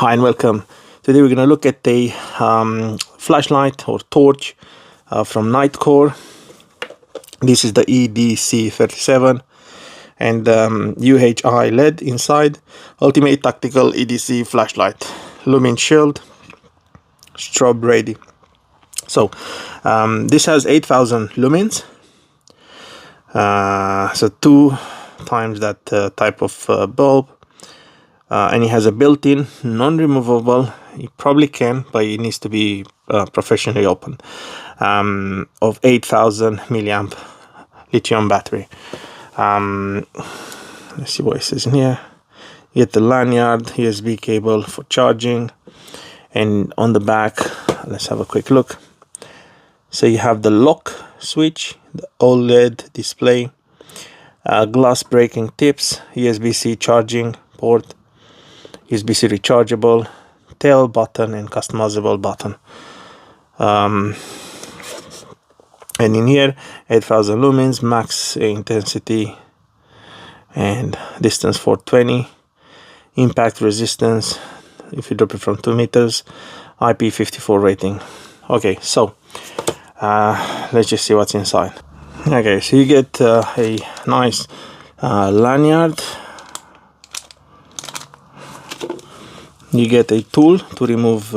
Hi and welcome. Today we're going to look at a flashlight or torch from NITECORE. This is the EDC37 and UHI LED inside. Ultimate Tactical EDC flashlight. Lumen shield, strobe ready. So this has 8,000 lumens. So 2 times that type of bulb. And it has a built-in non-removable, you probably can, but it needs to be professionally open, of 8,000 milliamp lithium battery. Let's see what it says in here. You get the lanyard, USB cable for charging, and on the back, let's have a quick look. So you have the lock switch, the OLED display, glass breaking tips, USB-C charging port, USB-C rechargeable, tail button and customizable button. And in here 8,000 lumens, max intensity and distance 420, impact resistance if you drop it from 2 meters, IP54 rating. Okay, so let's just see what's inside. Okay, so you get a nice lanyard. You get a tool to remove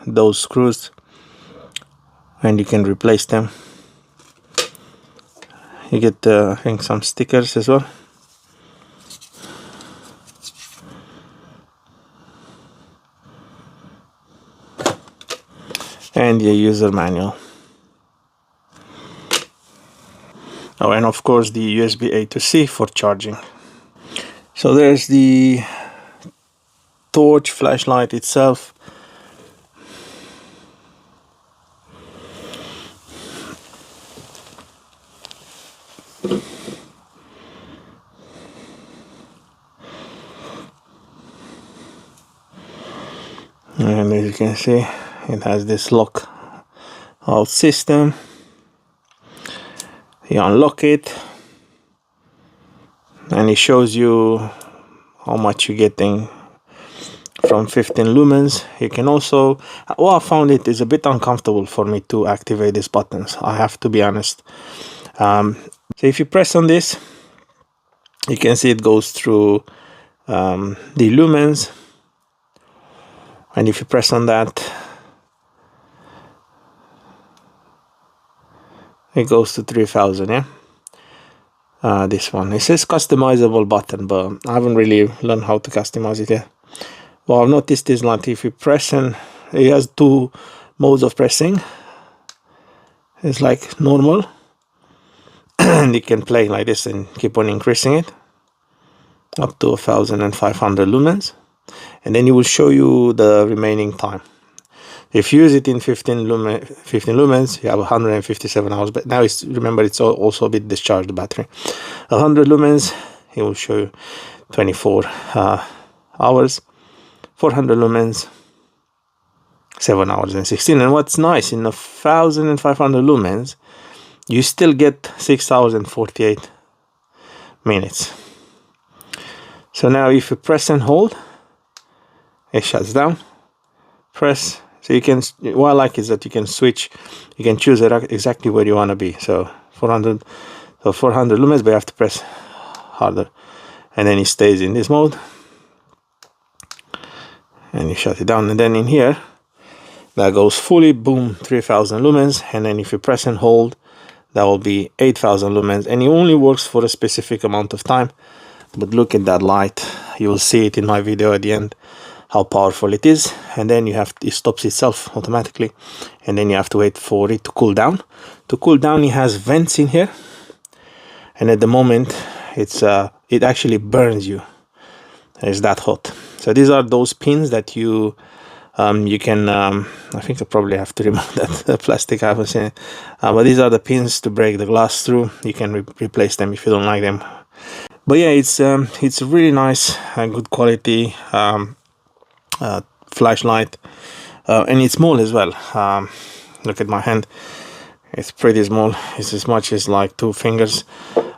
those screws, and you can replace them. You get I think some stickers as well. And your user manual. Oh, and of course the USB A to C for charging. So there's the torch flashlight itself. And as you can see, it has this lock out system. You unlock it and it shows you how much you're getting from 15 lumens. You can also, well, I found it is a bit uncomfortable for me to activate these buttons, I have to be honest. So if you press on this, you can see it goes through the lumens, and if you press on that, it goes to 3,000. Yeah, this one, it says customizable button, but I haven't really learned how to customize it yet. What I've noticed is that if you press, and it has 2 modes of pressing. It's like normal, and you can play like this and keep on increasing it up to 1,500 lumens, and then it will show you the remaining time. If you use it in 15 lumens, you have 157 hours. But now it's, remember, it's also a bit discharged, the battery. 100 lumens, it will show you 24 hours. 400 lumens, 7 hours and 16. And what's nice, in 1,500 lumens, you still get 6 hours and 48 minutes. So now if you press and hold, it shuts down. Press, so you can, what I like is that you can switch, you can choose exactly where you want to be. So 400 lumens, but you have to press harder, and then it stays in this mode. And you shut it down, and then in here that goes fully, boom, 3,000 lumens, and then if you press and hold, that will be 8,000 lumens, and it only works for a specific amount of time. But look at that light, you will see it in my video at the end how powerful it is. And then you have, it stops itself automatically, and then you have to wait for it to cool down. To cool down, it has vents in here, and at the moment it's it actually burns you. It's that hot. So these are those pins that you can, I think I probably have to remove that plastic, I haven't seen it. But these are the pins to break the glass through. You can replace them if you don't like them. But yeah, it's really nice and good quality flashlight, and it's small as well. Look at my hand, it's pretty small. It's as much as like 2 fingers.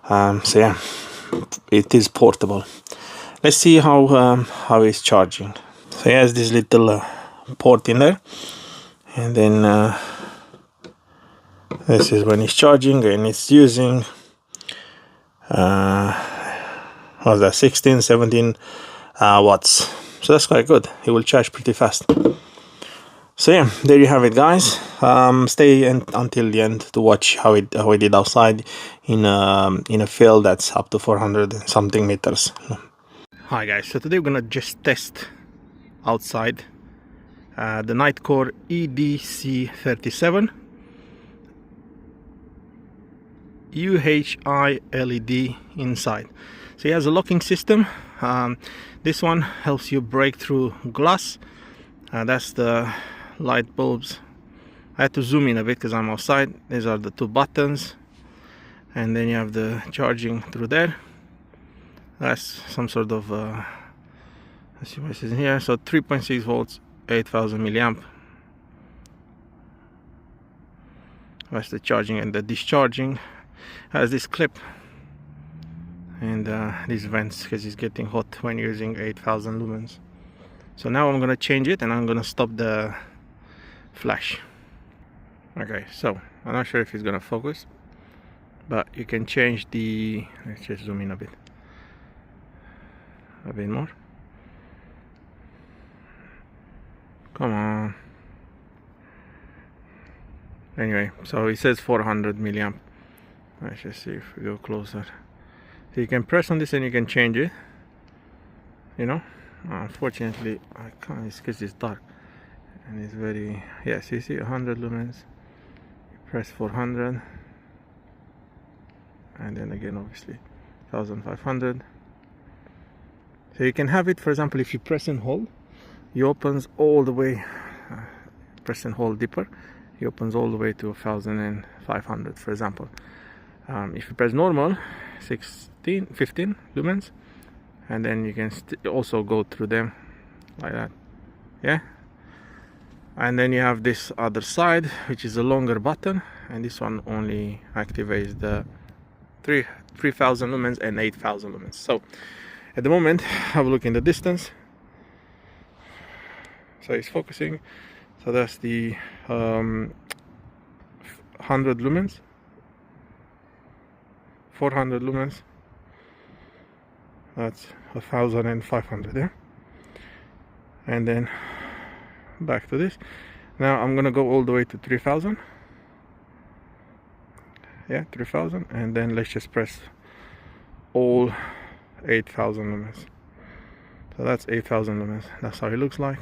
So yeah, it is portable. Let's see how it's charging. So he has this little port in there, and then this is when it's charging, and it's using what's that, 16, 17 watts. So that's quite good. It will charge pretty fast. So yeah, there you have it, guys. Stay until the end to watch how it did outside in a field that's up to 400 and something meters. Hi guys, so today we're gonna just test outside the NITECORE EDC37 UHI LED inside. So it has a locking system. This one helps you break through glass. That's the light bulbs. I had to zoom in a bit because I'm outside. These are the two buttons, and then you have the charging through there. That's some sort of let's see what it is in here. So 3.6 volts, 8000 milliamp. That's the charging, and the discharging has this clip and these vents because it's getting hot when using 8000 lumens. So now I'm gonna change it, and I'm gonna stop the flash. Okay, so I'm not sure if it's gonna focus, but you can change the, let's just zoom in a bit more. Come on. Anyway, so it says 400 milliamp. Let's just see if we go closer. So you can press on this and you can change it, you know. Unfortunately I can't, it's because it's dark and it's very, yes, you see 100 lumens. You press 400, and then again obviously 1500. So you can have it, for example, if you press and hold, it opens all the way, press and hold deeper, it opens all the way to 1500, for example. If you press normal, 15 lumens, and then you can also go through them like that, yeah. And then you have this other side, which is a longer button, and this one only activates the 3000 lumens and 8000 lumens. So at the moment, have a look in the distance. So it's focusing. So that's the 100 lumens, 400 lumens. That's 1500, yeah. And then back to this. Now I'm gonna go all the way to 3000. Yeah, 3000, and then let's just press all 8000 lumens. So that's 8000 lumens. That's how it looks like,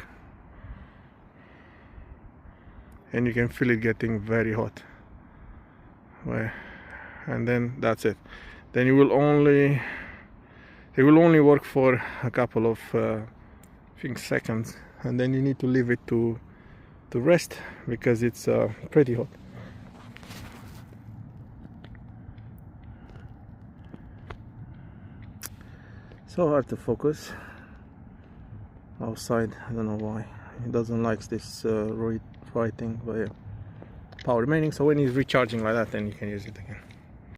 and you can feel it getting very hot. And then that's it. Then it will only work for a couple of I think seconds, and then you need to leave it to rest because it's pretty hot. So hard to focus outside. I don't know why it doesn't like this writing, but yeah, power remaining. So when it's recharging like that, then you can use it again.